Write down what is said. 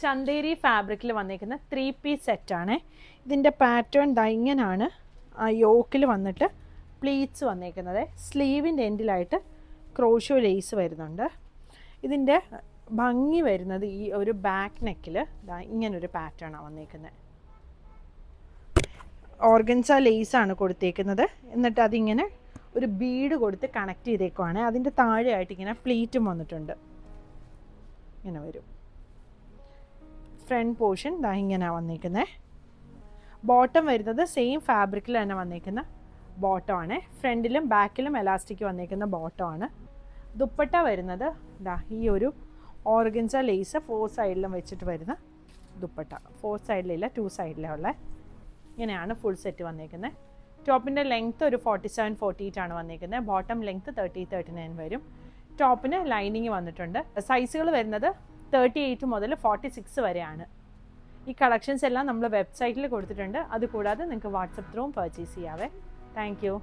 ചന്തേരി ഫാബ്രിക്കിൽ വന്നിരിക്കുന്ന 3-piece സെറ്റാണ്. ഇതിൻ്റെ പാറ്റേൺ ഇങ്ങനെയാണ്. ആ യോക്കിൽ വന്നിട്ട് പ്ലീറ്റ്സ് വന്നിരിക്കുന്നത്. സ്ലീവിൻ്റെ എൻഡിലായിട്ട് ക്രോഷോ ലേസ് വരുന്നുണ്ട്. ഇതിൻ്റെ ഭംഗി വരുന്നത് ഈ ഒരു ബാക്ക് നെക്കിൽ ഇങ്ങനൊരു പാറ്റേണാണ് വന്നിരിക്കുന്നത്. ഓർഗൻസ ലേസാണ് കൊടുത്തേക്കുന്നത്. എന്നിട്ട് അതിങ്ങനെ ഒരു ബീഡ് കൊടുത്ത് കണക്ട് ചെയ്തേക്കുവാണ്. അതിൻ്റെ താഴെയായിട്ട് ഇങ്ങനെ പ്ലീറ്റും വന്നിട്ടുണ്ട്. ഇങ്ങനെ വരും. ഫ്രണ്ട് പോർഷൻ ഇങ്ങനെ വന്നിരിക്കുന്നത്. ബോട്ടം വരുന്നത് സെയിം ഫാബ്രിക്കിൽ തന്നെ വന്നിരിക്കുന്ന ബോട്ടമാണ്. ഫ്രണ്ടിലും ബാക്കിലും എലാസ്റ്റിക് വന്നിരിക്കുന്ന ബോട്ടമാണ്. ദുപ്പട്ട വരുന്നത് ഈ ഒരു ഓർഗൻസ ലേസ് 4 സൈഡിലും വെച്ചിട്ട് വരുന്ന ദുപ്പട്ട. 4 സൈഡിലില്ല, 2 സൈഡിലുള്ള ഇങ്ങനെയാണ് ഫുൾ സെറ്റ് വന്നിരിക്കുന്നത്. ടോപ്പിൻ്റെ ലെങ്ത്ത് ഒരു 47-48 ആണ് വന്നിരിക്കുന്നത്. ബോട്ടം ലെങ്ത്ത് 30-39 വരും. ടോപ്പിന് ലൈനിങ് വന്നിട്ടുണ്ട്. സൈസുകൾ വരുന്നത് 38 മുതൽ 46 വരെയാണ്. ഈ കളക്ഷൻസ് എല്ലാം നമ്മൾ വെബ്സൈറ്റിൽ കൊടുത്തിട്ടുണ്ട്. അതുകൂടാതെ നിങ്ങൾക്ക് വാട്സപ്പ് ത്രൂവും പർച്ചേസ് ചെയ്യാവേ. Thank U.